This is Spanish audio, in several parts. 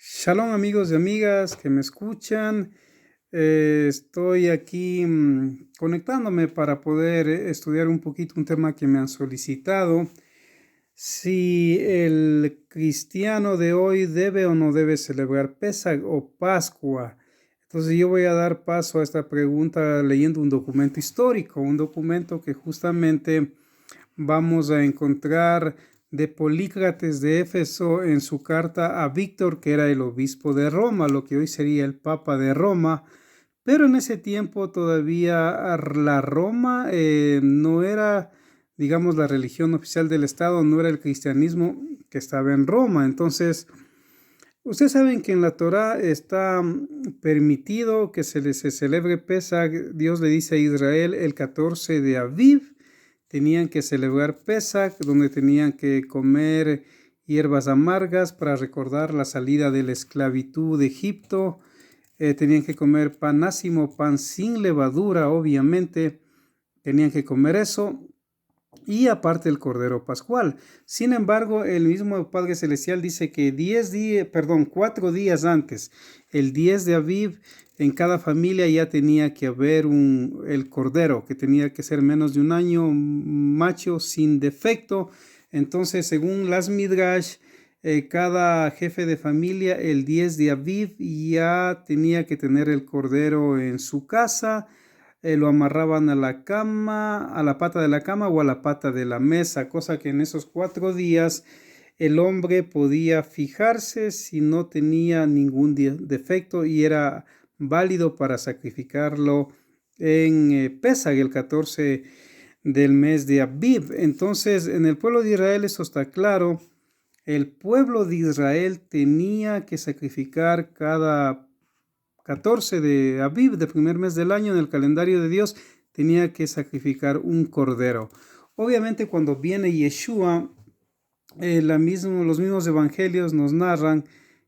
Shalom amigos y amigas que me escuchan. Estoy aquí conectándome para poder estudiar un poquito un tema que me han solicitado. Si el cristiano de hoy debe o no debe celebrar Pesaj o Pascua. Entonces yo voy a dar paso a esta pregunta leyendo un documento histórico, un documento que justamente vamos a encontrar de Polícrates de Éfeso en su carta a Víctor, que era el obispo de Roma, lo que hoy sería el Papa de Roma. Pero en ese tiempo todavía la Roma no era, digamos, la religión oficial del Estado, no era el cristianismo que estaba en Roma. Entonces, ustedes saben que en la Torá está permitido que se celebre Pesaj. Dios le dice a Israel el 14 de Aviv. Tenían que celebrar Pesaj, donde tenían que comer hierbas amargas para recordar la salida de la esclavitud de Egipto. Tenían que comer pan ácimo, pan sin levadura, obviamente. Tenían que comer eso. Y aparte el Cordero Pascual. Sin embargo, el mismo Padre Celestial dice que 4 días antes, el 10 de Aviv, en cada familia ya tenía que haber el Cordero, que tenía que ser menos de un año, macho, sin defecto. Entonces, según las Midrash, cada jefe de familia, el 10 de Aviv, ya tenía que tener el Cordero en su casa. Lo amarraban a la cama, a la pata de la cama o a la pata de la mesa, cosa que en esos 4 días el hombre podía fijarse si no tenía ningún defecto y era válido para sacrificarlo en Pesaj, el 14 del mes de Aviv. Entonces, en el pueblo de Israel eso está claro. El pueblo de Israel tenía que sacrificar cada 14 de Aviv, del primer mes del año en el calendario de Dios, tenía que sacrificar un cordero. Obviamente cuando viene Yeshua, los mismos evangelios nos narran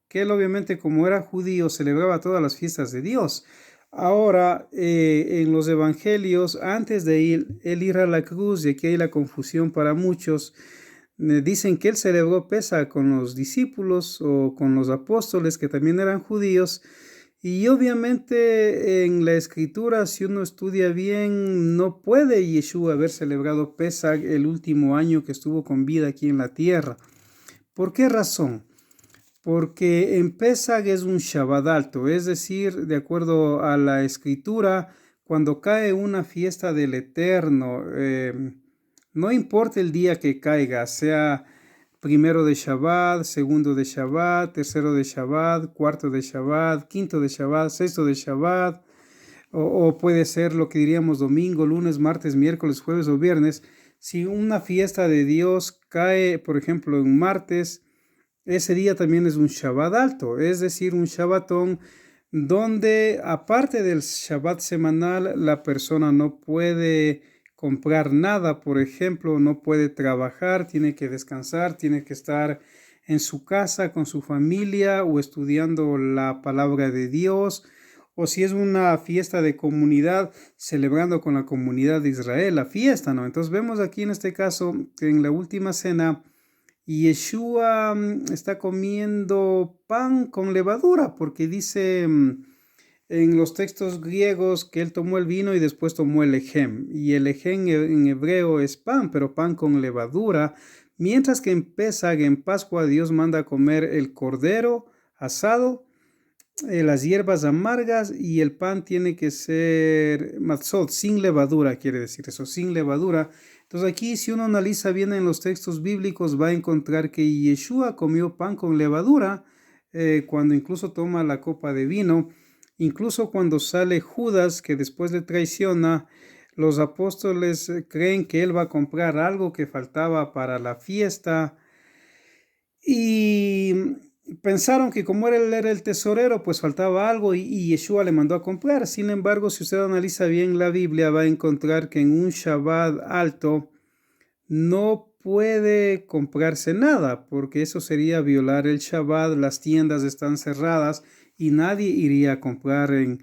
que él obviamente como era judío celebraba todas las fiestas de Dios. Ahora, en los evangelios, antes de él ir a la cruz, y aquí hay la confusión para muchos, dicen que él celebró Pesaj con los discípulos o con los apóstoles que también eran judíos. Y obviamente en la escritura, si uno estudia bien, no puede Yeshua haber celebrado Pesaj el último año que estuvo con vida aquí en la tierra. ¿Por qué razón? Porque en Pesaj es un Shabbat alto, es decir, de acuerdo a la escritura, cuando cae una fiesta del Eterno, no importa el día que caiga, sea primero de Shabbat, segundo de Shabbat, tercero de Shabbat, cuarto de Shabbat, quinto de Shabbat, sexto de Shabbat, o puede ser lo que diríamos domingo, lunes, martes, miércoles, jueves o viernes. Si una fiesta de Dios cae, por ejemplo, en martes, ese día también es un Shabbat alto, es decir, un Shabbatón donde aparte del Shabbat semanal la persona no puede comprar nada, por ejemplo, no puede trabajar, tiene que descansar, tiene que estar en su casa con su familia o estudiando la palabra de Dios, o si es una fiesta de comunidad, celebrando con la comunidad de Israel la fiesta, ¿no? Entonces vemos aquí en este caso que en la última cena Yeshua está comiendo pan con levadura, porque dice en los textos griegos que él tomó el vino y después tomó el ejem. Y el ejem en hebreo es pan, pero pan con levadura. Mientras que en Pesaj, en Pascua, Dios manda a comer el cordero asado, las hierbas amargas y el pan tiene que ser matzot, sin levadura, quiere decir eso, sin levadura. Entonces aquí si uno analiza bien en los textos bíblicos va a encontrar que Yeshua comió pan con levadura cuando incluso toma la copa de vino. Incluso cuando sale Judas, que después le traiciona, los apóstoles creen que él va a comprar algo que faltaba para la fiesta y pensaron que como él era el tesorero, pues faltaba algo y Yeshua le mandó a comprar. Sin embargo, si usted analiza bien la Biblia, va a encontrar que en un Shabbat alto no puede comprarse nada, porque eso sería violar el Shabbat, las tiendas están cerradas y nadie iría a comprar en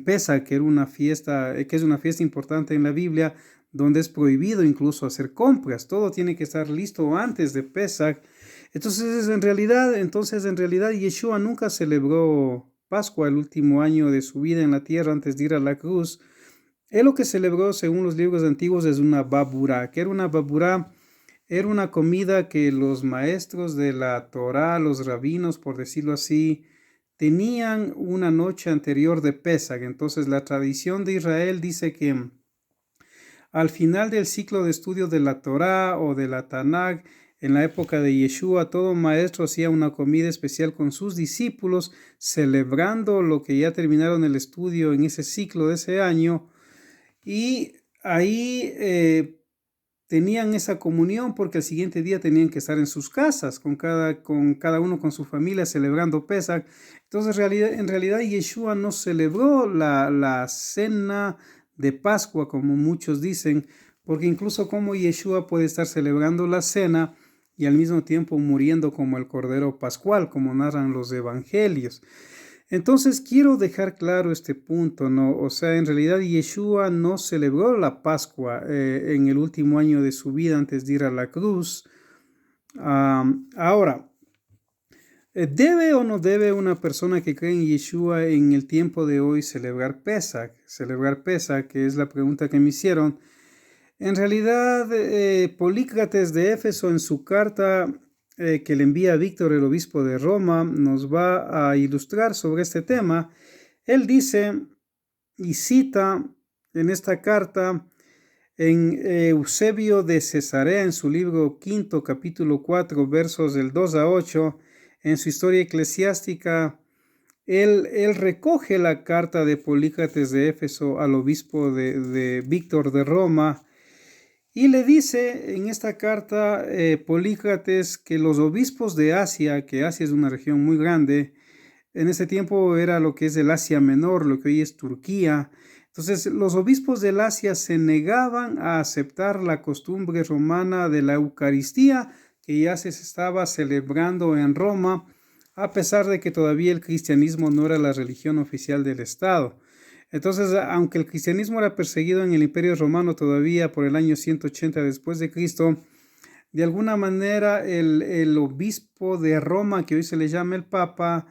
Pesaj, que es una fiesta importante en la Biblia, donde es prohibido incluso hacer compras. Todo tiene que estar listo antes de Pesaj. Entonces, en realidad, Yeshua nunca celebró Pascua el último año de su vida en la tierra antes de ir a la cruz. Él lo que celebró, según los libros antiguos, es una babura. ¿Qué era una babura? Era una comida que los maestros de la Torá, los rabinos, por decirlo así, tenían una noche anterior de Pesach. Entonces, la tradición de Israel dice que al final del ciclo de estudio de la Torá o de la Tanakh, en la época de Yeshua, todo maestro hacía una comida especial con sus discípulos, celebrando lo que ya terminaron el estudio en ese ciclo de ese año. Y ahí tenían esa comunión porque el siguiente día tenían que estar en sus casas, con cada uno con su familia celebrando Pesach. Entonces, en realidad Yeshua no celebró la cena de Pascua, como muchos dicen, porque incluso como Yeshua puede estar celebrando la cena y al mismo tiempo muriendo como el Cordero Pascual, como narran los evangelios. Entonces quiero dejar claro este punto, ¿no? O sea, en realidad Yeshua no celebró la Pascua en el último año de su vida antes de ir a la cruz. Ahora, ¿debe o no debe una persona que cree en Yeshua en el tiempo de hoy celebrar Pesach? Celebrar Pesach, que es la pregunta que me hicieron. En realidad, Polícrates de Éfeso en su carta que le envía a Víctor, el obispo de Roma, nos va a ilustrar sobre este tema. Él dice y cita en esta carta en Eusebio de Cesarea, en su libro quinto, capítulo 4, versos del 2 a 8, en su historia eclesiástica, él recoge la carta de Polícrates de Éfeso al obispo de Víctor de Roma, y le dice en esta carta Polícrates que los obispos de Asia, que Asia es una región muy grande, en ese tiempo era lo que es el Asia Menor, lo que hoy es Turquía. Entonces los obispos del Asia se negaban a aceptar la costumbre romana de la Eucaristía que ya se estaba celebrando en Roma, a pesar de que todavía el cristianismo no era la religión oficial del Estado. Entonces, aunque el cristianismo era perseguido en el Imperio Romano todavía por el año 180 después de Cristo, de alguna manera el obispo de Roma, que hoy se le llama el Papa,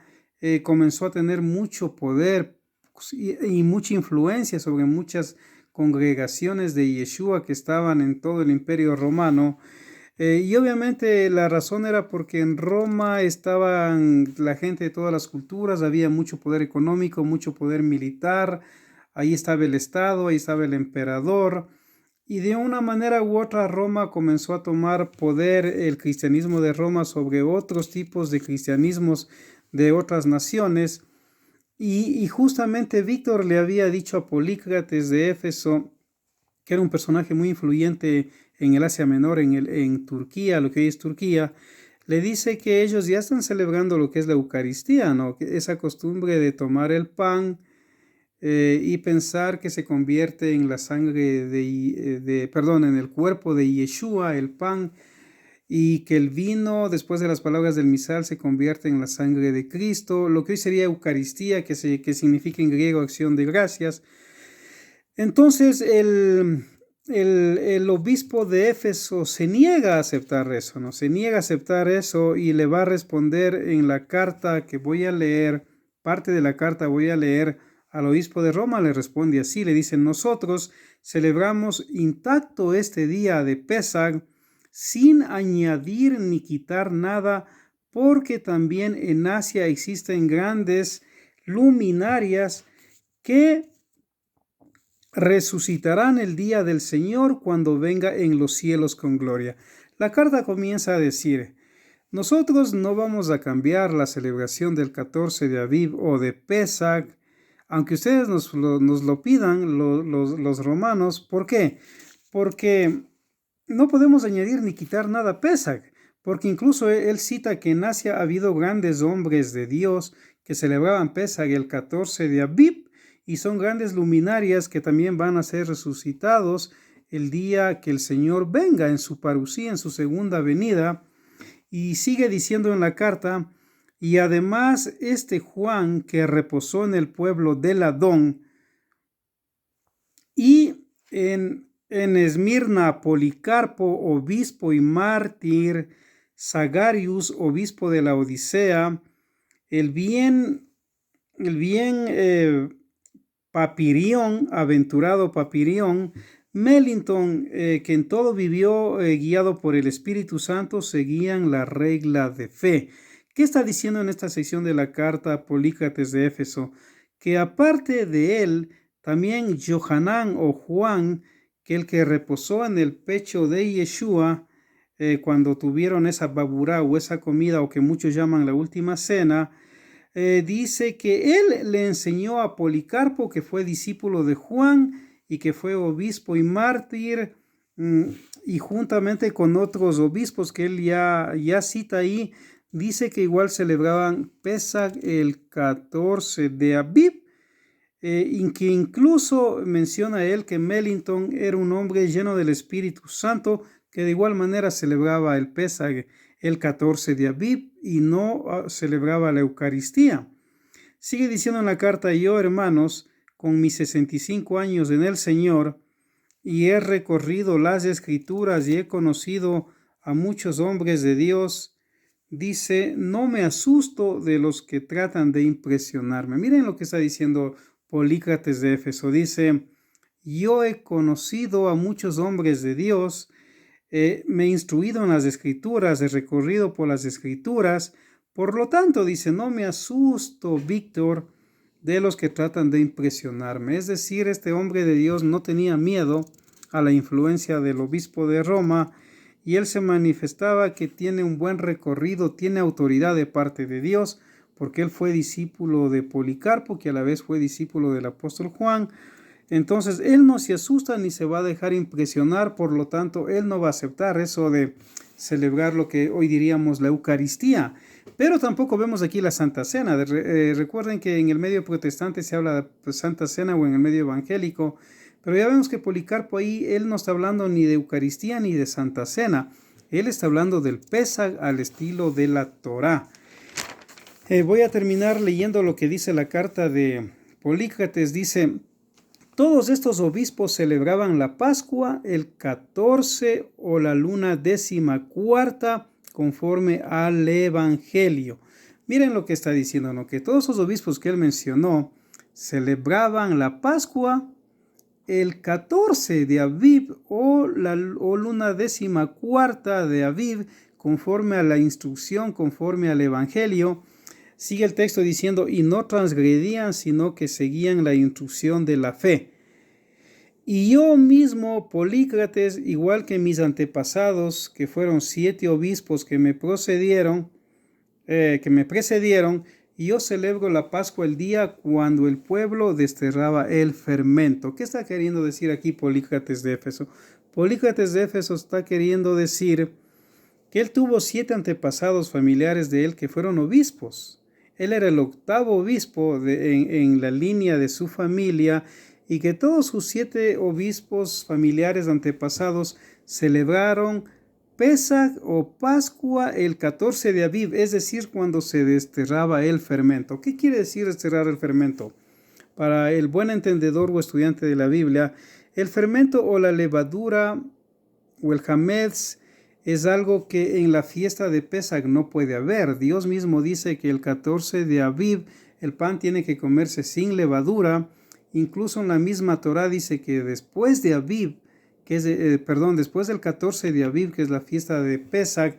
comenzó a tener mucho poder y mucha influencia sobre muchas congregaciones de Yeshua que estaban en todo el Imperio Romano. Y obviamente la razón era porque en Roma estaban la gente de todas las culturas, había mucho poder económico, mucho poder militar, ahí estaba el Estado, ahí estaba el emperador, y de una manera u otra Roma comenzó a tomar poder el cristianismo de Roma sobre otros tipos de cristianismos de otras naciones, y justamente Víctor le había dicho a Polícrates de Éfeso, que era un personaje muy influyente en el Asia Menor, en Turquía, lo que hoy es Turquía, le dice que ellos ya están celebrando lo que es la Eucaristía, ¿no? Esa costumbre de tomar el pan y pensar que se convierte en la sangre en el cuerpo de Yeshua, el pan, y que el vino, después de las palabras del misal, se convierte en la sangre de Cristo, lo que hoy sería Eucaristía, que significa en griego acción de gracias. Entonces el obispo de Éfeso se niega a aceptar eso, ¿no? Se niega a aceptar eso y le va a responder en la carta que voy a leer, parte de la carta voy a leer al obispo de Roma, le responde así, le dice: nosotros celebramos intacto este día de Pesach sin añadir ni quitar nada, porque también en Asia existen grandes luminarias que resucitarán el día del Señor cuando venga en los cielos con gloria. La carta comienza a decir: nosotros no vamos a cambiar la celebración del 14 de Aviv o de Pesach, aunque ustedes nos lo pidan, los romanos. ¿Por qué? Porque no podemos añadir ni quitar nada a Pesach, porque incluso él cita que en Asia ha habido grandes hombres de Dios que celebraban Pesach el 14 de Aviv, y son grandes luminarias que también van a ser resucitados el día que el Señor venga en su parusía, en su segunda venida. Y sigue diciendo en la carta: y además este Juan que reposó en el pueblo del Adón y en Esmirna, Policarpo, obispo y mártir, Sagarius, obispo de la Odisea, el bien Papirión, aventurado Papirión, Mellington, que en todo vivió guiado por el Espíritu Santo, seguían la regla de fe. ¿Qué está diciendo en esta sección de la carta a Polícrates de Éfeso? Que aparte de él, también Johanán o Juan, que el que reposó en el pecho de Yeshua, cuando tuvieron esa baburá o esa comida, o que muchos llaman la última cena, dice que él le enseñó a Policarpo, que fue discípulo de Juan y que fue obispo y mártir, y juntamente con otros obispos que él ya cita ahí, dice que igual celebraban Pesach el 14 de Aviv, y que incluso menciona él que Mellington era un hombre lleno del Espíritu Santo, que de igual manera celebraba el Pesach el 14 de Aviv y no celebraba la Eucaristía. Sigue diciendo en la carta: yo, hermanos, con mis 65 años en el Señor, y he recorrido las Escrituras y he conocido a muchos hombres de Dios, dice, no me asusto de los que tratan de impresionarme. Miren lo que está diciendo Polícrates de Éfeso. Dice, yo he conocido a muchos hombres de Dios, me he instruido en las Escrituras, he recorrido por las Escrituras. Por lo tanto, dice, no me asusto, Víctor, de los que tratan de impresionarme. Es decir, este hombre de Dios no tenía miedo a la influencia del obispo de Roma, y él se manifestaba que tiene un buen recorrido, tiene autoridad de parte de Dios, porque él fue discípulo de Policarpo, que a la vez fue discípulo del apóstol Juan. Entonces él no se asusta ni se va a dejar impresionar, por lo tanto él no va a aceptar eso de celebrar lo que hoy diríamos la Eucaristía. Pero tampoco vemos aquí la Santa Cena. Recuerden que en el medio protestante se habla de Santa Cena, o en el medio evangélico, pero ya vemos que Policarpo ahí, él no está hablando ni de Eucaristía ni de Santa Cena. Él está hablando del Pesaj al estilo de la Torá. Voy a terminar leyendo lo que dice la carta de Polícrates. Dice, todos estos obispos celebraban la Pascua el 14 o la luna 14 conforme al Evangelio. Miren lo que está diciendo, ¿no? Que todos esos obispos que él mencionó celebraban la Pascua el 14 de Aviv o luna 14 de Aviv, conforme a la instrucción, conforme al Evangelio. Sigue el texto diciendo, y no transgredían, sino que seguían la instrucción de la fe. Y yo mismo, Polícrates, igual que mis antepasados, que fueron 7 obispos que me precedieron, y yo celebro la Pascua el día cuando el pueblo desterraba el fermento. ¿Qué está queriendo decir aquí Polícrates de Éfeso? Polícrates de Éfeso está queriendo decir que él tuvo 7 antepasados familiares de él que fueron obispos. Él era el 8º obispo en la línea de su familia, y que todos sus 7 obispos familiares antepasados celebraron Pesaj o Pascua el 14 de Aviv, es decir, cuando se desterraba el fermento. ¿Qué quiere decir desterrar el fermento? Para el buen entendedor o estudiante de la Biblia, el fermento o la levadura o el hametz es algo que en la fiesta de Pesaj no puede haber. Dios mismo dice que el 14 de Aviv el pan tiene que comerse sin levadura. Incluso en la misma Torá dice que después de Aviv, después del 14 de Aviv, que es la fiesta de Pesaj,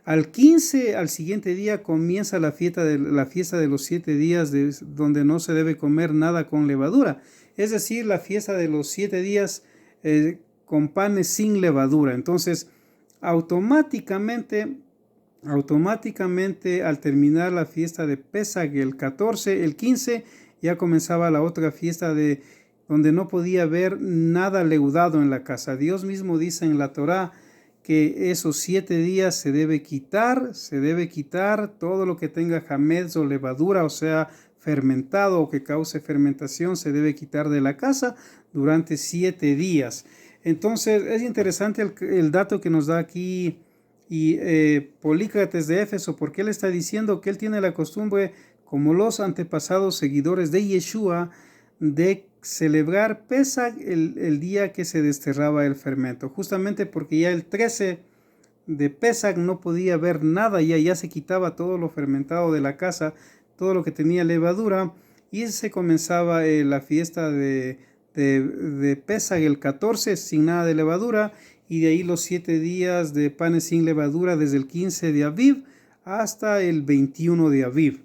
al 15, al siguiente día, comienza la fiesta de los 7 días, donde no se debe comer nada con levadura. Es decir, la fiesta de los 7 días con panes sin levadura. Entonces, automáticamente al terminar la fiesta de Pesaj el 14, el 15, ya comenzaba la otra fiesta donde no podía haber nada leudado en la casa. Dios mismo dice en la Torá que esos 7 días se debe quitar todo lo que tenga hametz o levadura, o sea, fermentado o que cause fermentación, se debe quitar de la casa durante 7 días. Entonces es interesante el dato que nos da aquí Polícrates de Éfeso, porque él está diciendo que él tiene la costumbre, como los antepasados seguidores de Yeshua, de celebrar Pesaj el día que se desterraba el fermento, justamente porque ya el 13 de Pesach no podía ver nada, ya se quitaba todo lo fermentado de la casa, todo lo que tenía levadura, y se comenzaba la fiesta de Pesach el 14 sin nada de levadura, y de ahí los 7 días de panes sin levadura desde el 15 de Aviv hasta el 21 de Aviv.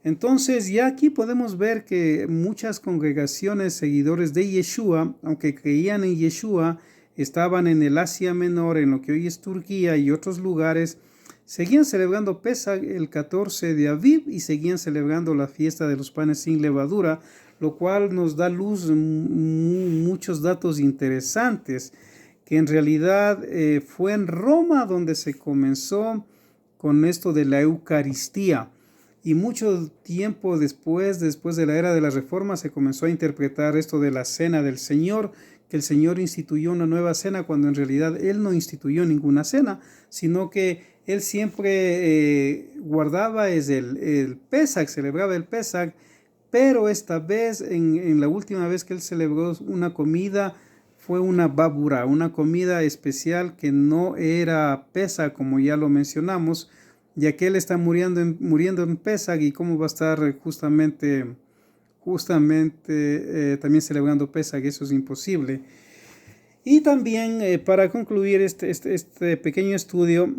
Entonces ya aquí podemos ver que muchas congregaciones seguidores de Yeshua, aunque creían en Yeshua, estaban en el Asia Menor, en lo que hoy es Turquía y otros lugares, seguían celebrando Pesach el 14 de Aviv y seguían celebrando la fiesta de los panes sin levadura, lo cual nos da luz muchos datos interesantes, que en realidad fue en Roma donde se comenzó con esto de la Eucaristía. Y mucho tiempo después de la era de la Reforma, se comenzó a interpretar esto de la cena del Señor, que el Señor instituyó una nueva cena, cuando en realidad Él no instituyó ninguna cena, sino que Él siempre guardaba el Pesach, celebraba el Pesach, pero esta vez, en la última vez que Él celebró una comida, fue una babura, una comida especial que no era Pesach, como ya lo mencionamos, ya que Él está muriendo en Pesach, y cómo va a estar justamente también celebrando Pesach, eso es imposible. Y también para concluir este pequeño estudio,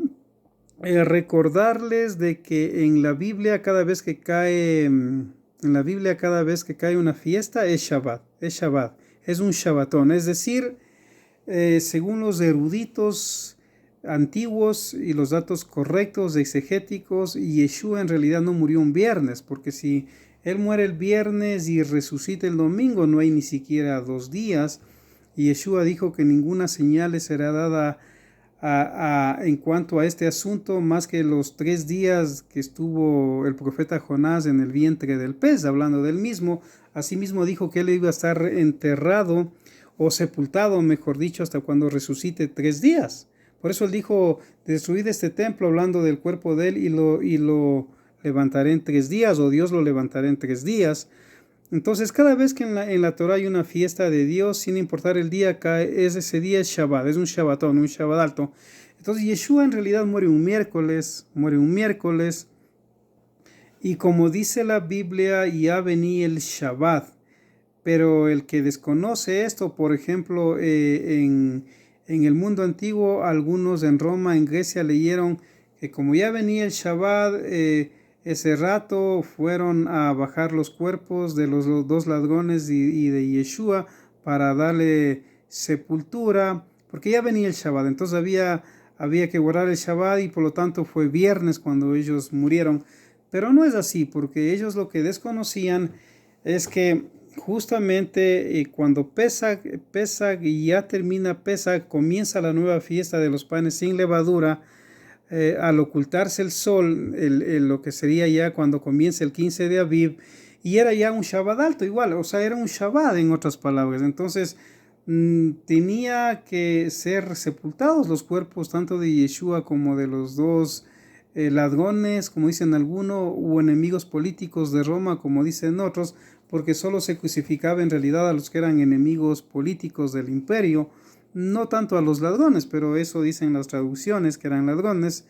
recordarles de que en la Biblia cada vez que cae una fiesta es Shabbat, es un Shabbatón, es decir, según los eruditos antiguos y los datos correctos exegéticos, Yeshua en realidad no murió un viernes, porque si Él muere el viernes y resucita el domingo, no hay ni siquiera 2 días. Y Yeshua dijo que ninguna señal le será dada en cuanto a este asunto, más que los 3 días que estuvo el profeta Jonás en el vientre del pez, hablando del mismo. Asimismo dijo que Él iba a estar enterrado o sepultado, mejor dicho, hasta cuando resucite 3 días. Por eso Él dijo: destruid este templo, hablando del cuerpo de Él, y lo levantaré en 3 días, o Dios lo levantará en 3 días. Entonces, cada vez que en la Torah hay una fiesta de Dios, sin importar el día, ese día es Shabbat, es un Shabbatón, un Shabbat alto. Entonces, Yeshua en realidad muere un miércoles, y como dice la Biblia, ya venía el Shabbat. Pero el que desconoce esto, por ejemplo, en el mundo antiguo, algunos en Roma, en Grecia, leyeron que como ya venía el Shabbat, ese rato fueron a bajar los cuerpos de los 2 ladrones y de Yeshua para darle sepultura, porque ya venía el Shabbat. Entonces había que guardar el Shabbat, y por lo tanto fue viernes cuando ellos murieron. Pero no es así, porque ellos lo que desconocían es que justamente cuando Pesach y ya termina Pesach, comienza la nueva fiesta de los panes sin levadura. Al ocultarse el sol, lo que sería ya cuando comienza el 15 de Aviv, y era ya un Shabbat alto igual, o sea, era un Shabbat en otras palabras. Entonces tenía que ser sepultados los cuerpos tanto de Yeshua como de los 2 ladrones, como dicen algunos, o enemigos políticos de Roma, como dicen otros, porque solo se crucificaba en realidad a los que eran enemigos políticos del imperio, no tanto a los ladrones, pero eso dicen las traducciones, que eran ladrones.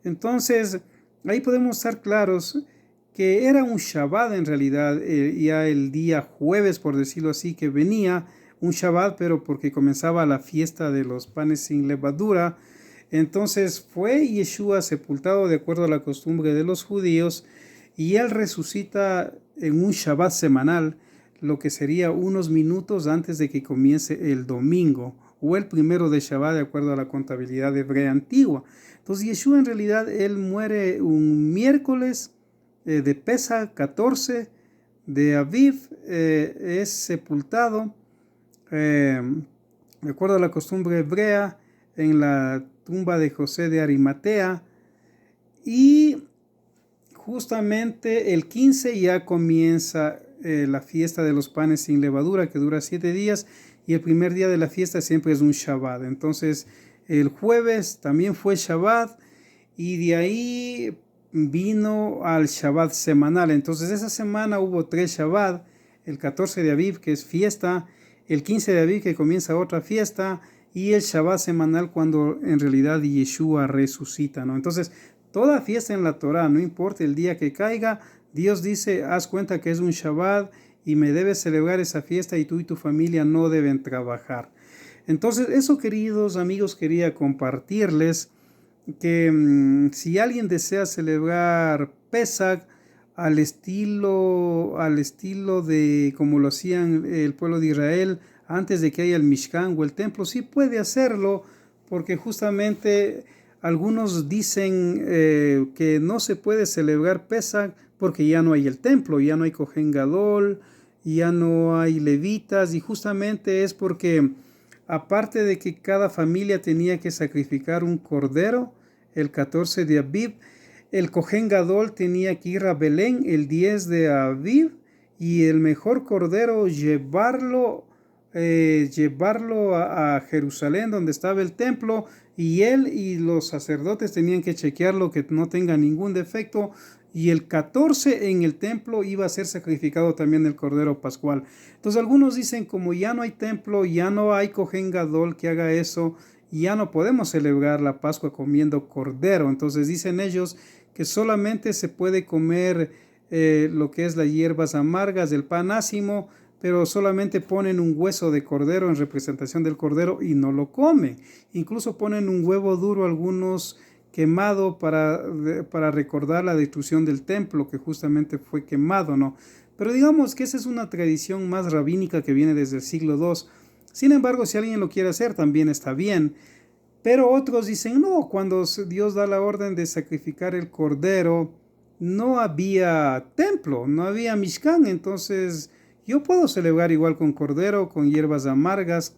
Entonces, ahí podemos estar claros que era un Shabbat en realidad, ya el día jueves, por decirlo así, que venía un Shabbat, pero porque comenzaba la fiesta de los panes sin levadura. Entonces fue Yeshua sepultado de acuerdo a la costumbre de los judíos, y Él resucita en un Shabbat semanal, lo que sería unos minutos antes de que comience el domingo, o el primero de Shabbat, de acuerdo a la contabilidad hebrea antigua. Entonces Yeshua en realidad Él muere un miércoles de Pesach 14 de Aviv, es sepultado de acuerdo a la costumbre hebrea en la tumba de José de Arimatea, y justamente el 15 ya comienza la fiesta de los panes sin levadura, que dura 7 días, y el primer día de la fiesta siempre es un Shabbat. Entonces el jueves también fue Shabbat, y de ahí vino al Shabbat semanal. Entonces esa semana hubo 3 Shabbat: el 14 de Aviv, que es fiesta, el 15 de Aviv, que comienza otra fiesta, y el Shabbat semanal cuando en realidad Yeshua resucita, ¿no? Entonces, toda fiesta en la Torah, no importa el día que caiga, Dios dice, haz cuenta que es un Shabbat y me debes celebrar esa fiesta y tú y tu familia no deben trabajar. Entonces, eso, queridos amigos, quería compartirles que si alguien desea celebrar Pesach al estilo de como lo hacían el pueblo de Israel antes de que haya el Mishkan o el templo, sí puede hacerlo, porque justamente algunos dicen que no se puede celebrar Pesach porque ya no hay el templo, ya no hay Kohen Gadol, ya no hay levitas, y justamente es porque aparte de que cada familia tenía que sacrificar un cordero el 14 de Aviv, el Kohen Gadol tenía que ir a Belén el 10 de Aviv y el mejor cordero llevarlo a Jerusalén donde estaba el templo, y él y los sacerdotes tenían que chequearlo que no tenga ningún defecto, y el 14 en el templo iba a ser sacrificado también el cordero pascual. Entonces algunos dicen, como ya no hay templo, ya no hay Kohen Gadol que haga eso, ya no podemos celebrar la Pascua comiendo cordero. Entonces dicen ellos que solamente se puede comer lo que es las hierbas amargas del pan ácimo, pero solamente ponen un hueso de cordero en representación del cordero y no lo comen. Incluso ponen un huevo duro algunos quemado para recordar la destrucción del templo que justamente fue quemado, ¿no? Pero digamos que esa es una tradición más rabínica que viene desde el siglo II. Sin embargo, si alguien lo quiere hacer, también está bien. Pero otros dicen, no, cuando Dios da la orden de sacrificar el cordero, no había templo, no había Mishkan, entonces yo puedo celebrar igual con cordero, con hierbas amargas,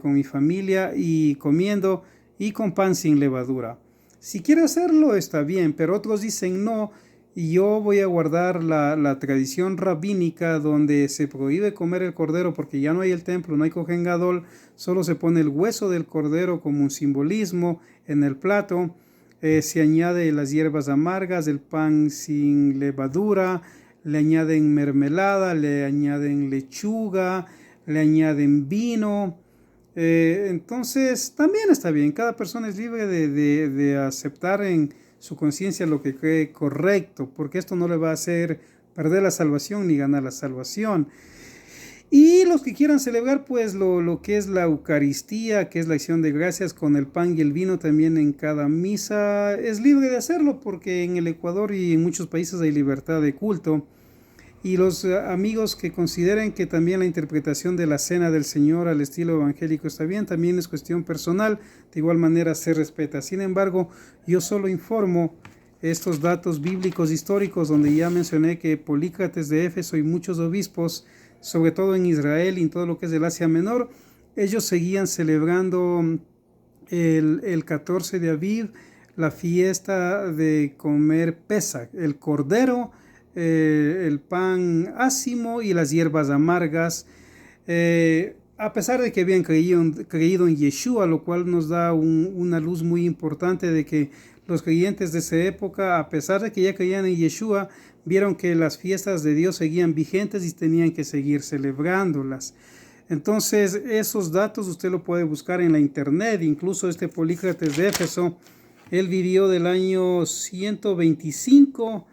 con mi familia y comiendo, y con pan sin levadura. Si quiere hacerlo está bien, pero otros dicen no, y yo voy a guardar la tradición rabínica donde se prohíbe comer el cordero porque ya no hay el templo, no hay Kohen Gadol, solo se pone el hueso del cordero como un simbolismo en el plato, se añade las hierbas amargas, el pan sin levadura, le añaden mermelada, le añaden lechuga, le añaden vino. Entonces también está bien, cada persona es libre de aceptar en su conciencia lo que cree correcto, porque esto no le va a hacer perder la salvación ni ganar la salvación. Y los que quieran celebrar pues lo que es la Eucaristía, que es la acción de gracias con el pan y el vino también en cada misa, es libre de hacerlo, porque en el Ecuador y en muchos países hay libertad de culto. Y los amigos que consideren que también la interpretación de la Cena del Señor al estilo evangélico está bien, también es cuestión personal, de igual manera se respeta. Sin embargo, yo solo informo estos datos bíblicos históricos, donde ya mencioné que Polícrates de Éfeso y muchos obispos, sobre todo en Israel y en todo lo que es el Asia Menor, ellos seguían celebrando el 14 de Aviv la fiesta de comer Pesach, el cordero, el pan ácimo y las hierbas amargas, a pesar de que habían creído en Yeshua, lo cual nos da una luz muy importante de que los creyentes de esa época, a pesar de que ya creían en Yeshua, vieron que las fiestas de Dios seguían vigentes y tenían que seguir celebrándolas. Entonces esos datos usted lo puede buscar en la internet. Incluso este Polícrates de Éfeso, él vivió del año 125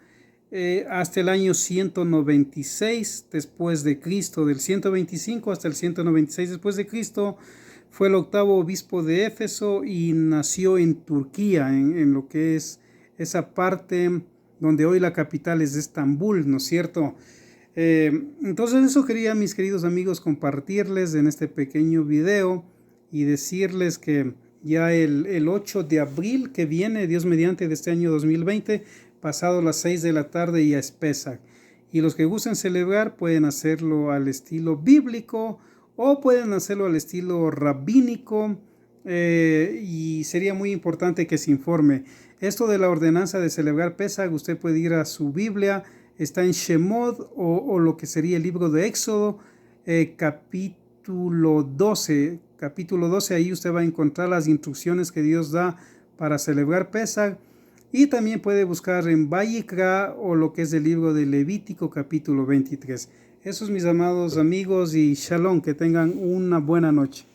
hasta el año 196 después de Cristo. Del 125 hasta el 196 después de Cristo fue el octavo obispo de Éfeso y nació en Turquía, en lo que es esa parte donde hoy la capital es Estambul, ¿no es cierto? Entonces eso quería, mis queridos amigos, compartirles en este pequeño video y decirles que ya el 8 de abril que viene, Dios mediante, de este año 2020, pasado las 6 de la tarde, ya es Pesach. Y los que gusten celebrar pueden hacerlo al estilo bíblico o pueden hacerlo al estilo rabínico, y sería muy importante que se informe. Esto de la ordenanza de celebrar Pesach, usted puede ir a su Biblia, está en Shemot o lo que sería el libro de Éxodo, capítulo 12. Capítulo 12, ahí usted va a encontrar las instrucciones que Dios da para celebrar Pesach. Y también puede buscar en Vayikra o lo que es el libro de Levítico, capítulo 23. Esos, mis amados amigos, y Shalom, que tengan una buena noche.